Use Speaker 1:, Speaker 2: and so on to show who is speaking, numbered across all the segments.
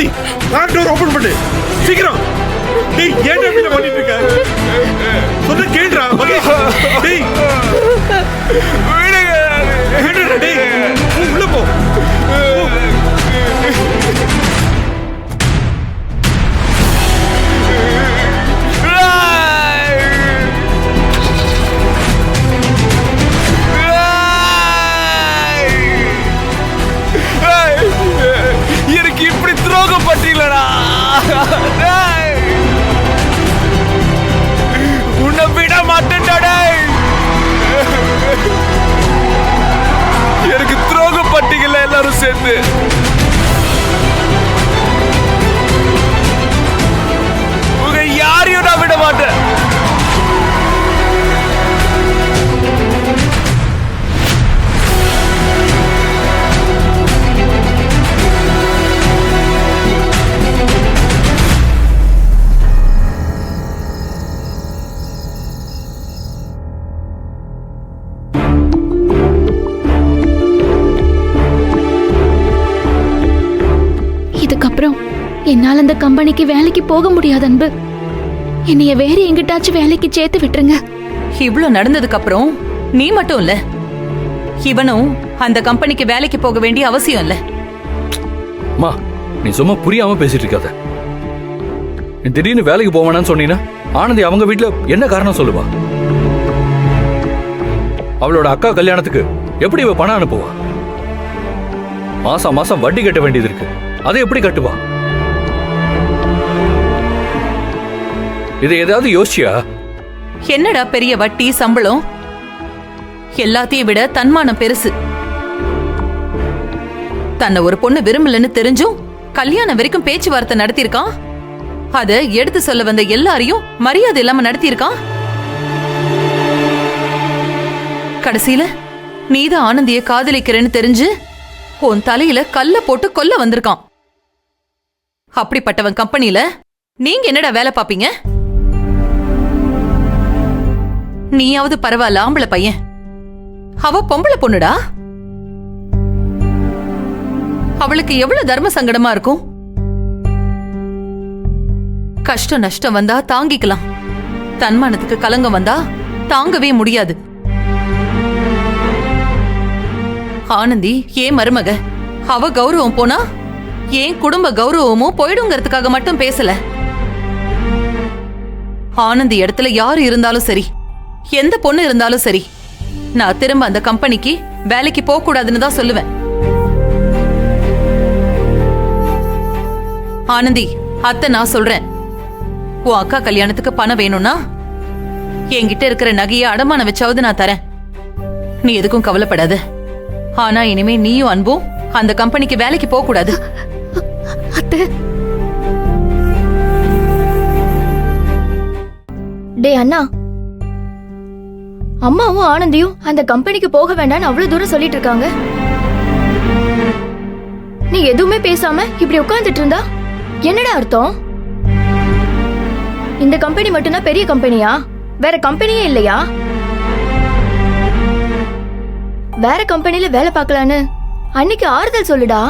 Speaker 1: Anandhi car door open பண்ணு சீக்கிரம். டேய் ஏன் இப்படி பண்ணிட்டு இருக்க? சொன்ன கேளுடா மகேஷ். டேய் விடுங்க. டேய் உள்ள போ.
Speaker 2: எனக்கு இப்படி துரோகம் பண்றீங்களா? உன்னை விட மாட்டேன்டா. எனக்கு துரோகம் பண்றீங்களா எல்லாரும் சேர்ந்து? உங்க யாரையும் நான் விட மாட்டேன்.
Speaker 3: இதுக்கப்புறம் என்னால அந்த கம்பெனிக்கு வேலைக்கு போக முடியாது அன்பு. என்னைய வேற எங்கிட்டாச்சும் வேலைக்கு சேர்த்து விட்டுருங்க.
Speaker 4: இவ்வளவு நடந்ததுக்கு அப்புறம் நீ மட்டும் இல்ல, இவனும் அந்த கம்பெனிக்கு வேலைக்கு போக வேண்டிய அவசியம் இல்ல.
Speaker 5: மா நீ சும்மா புரியாம பேசிட்டு இருக்காத. நீ திடீர்னு வேலைக்கு போவானான்னு சொன்னீங்கன்னா ஆனந்தி அவங்க வீட்டுல என்ன காரணம் சொல்லுவா? அவளோட அக்கா கல்யாணத்துக்கு எப்படி இவ பணம் அனுப்புவா? மாசம் மாசம் வட்டி கட்ட வேண்டியது இருக்கு, அதை எப்படி கட்டுவா? இதை ஏதாவது யோசிச்சியா?
Speaker 4: என்னடா பெரிய வட்டி சம்பளம்? எல்லாத்தையும் விட தன்மானம் பெருசு. தன்னை ஒரு பொண்ணு விரும்பலன்னு தெரிஞ்சும் கல்யாணம் வரைக்கும் பேச்சுவார்த்தை நடத்திருக்கான். அத எடுத்து சொல்ல வந்த எல்லாரையும் மரியாதை இல்லாம நடத்திருக்கான். கடைசியில நீதான் ஆனந்திய காதலிக்கிறேன்னு தெரிஞ்சு உன் தலையில கல்ல போட்டு கொல்ல வந்திருக்கான். அப்படிப்பட்டவன் கம்பெனில நீங்க என்னடா வேலை பாப்பீங்க? நீயாவது பரவாயில்ல, ஆம்பளை பையன். அவ பொம்பளை பொண்ணுடா. அவளுக்கு எவ்வளவு தர்ம சங்கடமா இருக்கும். கஷ்டம் நஷ்டம் வந்தா தாங்கிக்கலாம், தன்மானத்துக்கு கலங்கம் வந்தா தாங்கவே முடியாது. ஆனந்தி ஏன் மருமக, அவ கௌரவம் போனா ஏன் குடும்ப கௌரவமும் போயிடுங்கிறதுக்காக மட்டும் பேசல. ஆனந்தி இடத்துல யாரு இருந்தாலும் சரி, எந்த பொண்ணு இருந்தாலும் சரி, நான் திரும்ப அந்த கம்பெனிக்கு வேலைக்கு போக கூடாதுன்னு தான் சொல்லுவேன். ஆனந்தி, அத்தை நான் சொல்றேன், உன் அக்கா கல்யாணத்துக்கு பணம் வேணும்னா என்கிட்ட இருக்கிற நகையை அடமானம் வச்சாவது நான் தரேன். நீ எதுக்கும் கவலைப்படாத. ஆனா இனிமே நீயும் அன்பும் அந்த கம்பெனிக்கு வேலைக்கு போக கூடாது.
Speaker 3: டே அண்ணா, அம்மாவும் ஆனந்தியும் அந்த கம்பெனிக்கு போக வேண்டாம்னு அவ்வளவு தூரம் சொல்லிட்டு இருக்காங்க. நீ எதுவுமே பேசாம இப்படி உட்கார்ந்துட்டு இருந்தா என்னடா அர்த்தம்? இந்த கம்பெனி மட்டும்தான் பெரிய கம்பெனியா? வேற கம்பெனியே இல்லையா? வேற கம்பெனில வேலை பார்க்கலான்னு அன்னைக்கு ஆறுதல் சொல்லுடா.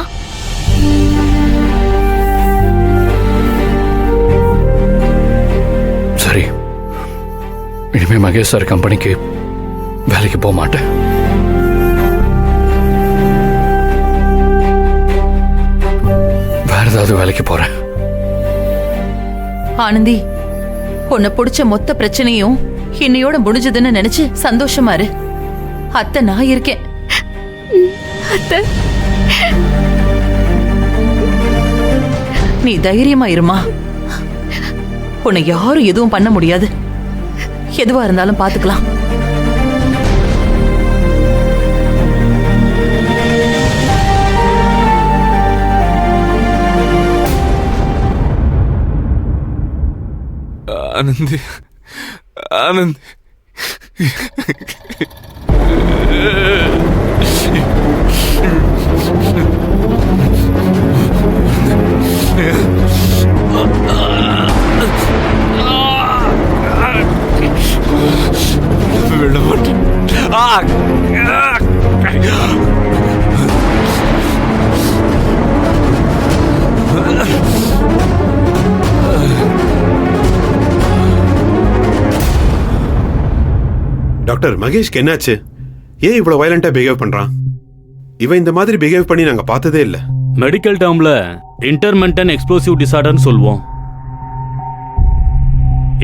Speaker 5: சரி, இனிமே மகேஷ் சார் கம்பெனிக்கு வேலைக்கு போக மாட்டேன். வேற ஏதாவது வேலைக்கு போறேன்.
Speaker 4: ஆனந்தி, உன்னை பிடிச்ச மொத்த பிரச்சனையும் இன்னையோட முடிஞ்சதுன்னு நினைச்சு சந்தோஷமா இரு. அத்தை நான் இருக்கேன். நீ தைரியமா இருமா. உன்னை யாரும் எதுவும் பண்ண முடியாது. எதுவா இருந்தாலும் பாத்துக்கலாம்.
Speaker 2: ஆனந்தி, ஆனந்தி, விட மாட்டேன்.
Speaker 1: டாக்டர் மகேஷ்க்கு என்னாச்சு? ஏன் இவ்வளவு வயலண்டா பிஹேவ் பண்றான்? இவன் இந்த மாதிரி பிஹேவ் பண்ணி நாங்க பார்த்ததே இல்ல.
Speaker 6: மெடிக்கல் டேர்ம்ல இன்டர்மென்டன் எக்ஸ்ப்ளோசிவ் டிசார்டர்னு சொல்லுவோம்.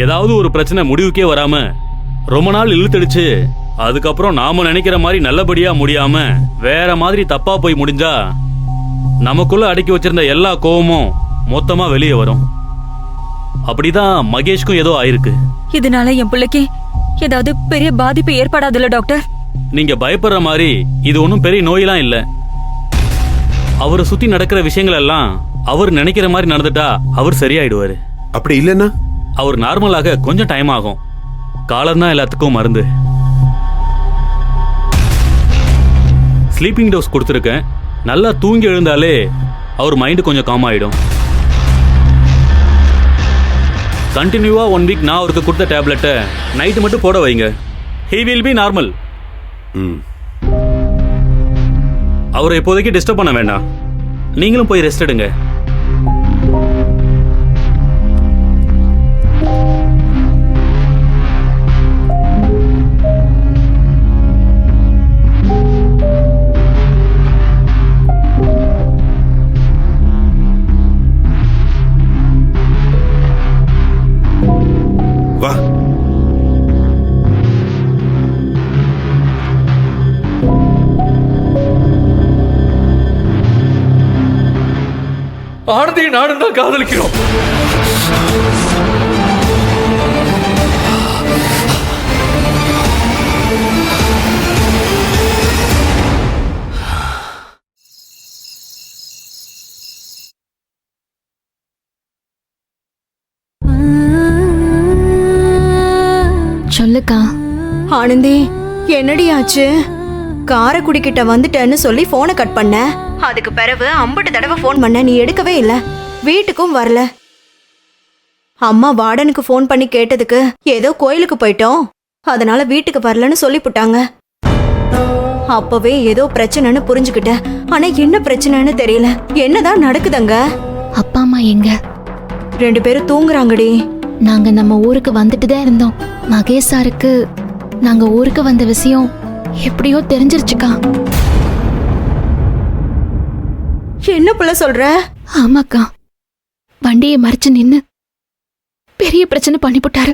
Speaker 6: ஏதாவது ஒரு பிரச்சனை முடிவுக்கே வராம ரொம்ப நாள் இழுத்தடிச்சு அதுக்கப்புறம் நாம நினைக்கிற மாதிரி நல்லபடியா முடியாம வேற மாதிரி தப்பா போய் முடிஞ்சா நமக்குள்ள அடக்கி வச்சிருந்த எல்லா கோவமும் மொத்தமா வெளியே வரும். அப்படிதான் மகேஷ்க்கும் ஏதோ ஆயிருக்கு.
Speaker 7: இதனால என் பிள்ளைக்கு ஏதாவது பெரிய பாதிப்பு ஏற்படாதுல்ல டாக்டர்?
Speaker 6: நீங்க பயப்படுற மாதிரி இது ஒன்றும் பெரிய நோயெல்லாம் இல்ல. அவரை சுத்தி நடக்கிற விஷயங்கள் எல்லாம் அவர் நினைக்கிற மாதிரி நடந்துட்டா அவர் சரியாயிடுவாரு.
Speaker 1: அப்படி இல்லைன்னா
Speaker 6: அவர் நார்மலாக கொஞ்சம் டைம் ஆகும். காலம் தான் எல்லாத்துக்கும் மருந்து. ஸ்லீப்பிங் டோஸ் கொடுத்துருக்கேன். நல்லா தூங்கி எழுந்தாலே அவர் மைண்டு கொஞ்சம் காம் ஆயிடும். கண்டினியூவா 1 வீக் நான் அவருக்கு கொடுத்த டேப்லெட்டை நைட்டு மட்டும் போட வைங்க. He will be normal. அவரை இப்போதைக்கு டிஸ்டர்ப் பண்ண வேண்டாம். நீங்களும் போய் ரெஸ்ட் எடுங்க.
Speaker 1: வா.
Speaker 5: ஆனந்தி நானும் தான் காதலிக்கிறோம்.
Speaker 3: சொல்லுக்கா.
Speaker 8: ஆனந்தி, என்னடி ஆச்சு? காரைக்குடி கிட்ட வந்துட்டேன்னு சொல்லி போனை கட் பண்ண. அதுக்கு பிறகு 50 தடவை போன் பண்ண, நீ எடுக்கவே இல்ல. வீட்டுக்கும் வரல. அம்மா வார்டனுக்கு போன் பண்ணி கேட்டதுக்கு ஏதோ கோயிலுக்கு போயிட்டோம், அதனால வீட்டுக்கு வரலன்னு சொல்லிப்புட்டாங்க. அப்பவே ஏதோ பிரச்சனைன்னு புரிஞ்சுக்கிட்டேன். ஆனா என்ன பிரச்சனைன்னு தெரியல. என்னதான் நடக்குதுங்க?
Speaker 3: அப்பா அம்மா எங்க?
Speaker 8: 2 பேரும் தூங்குறாங்கடி.
Speaker 3: நாங்க நம்ம ஊருக்கு வந்துட்டு தான் இருந்தோம். மகேஷ் சாருக்கு நாங்க ஊருக்கு வந்த விஷயம் எப்படியோ தெரிஞ்சிருச்சுக்கா.
Speaker 8: என்ன புள்ள சொல்ற?
Speaker 3: ஆமாக்கா, வண்டியை மறைச்சு நின்னு பெரிய பிரச்சனை பண்ணிவிட்டாரு.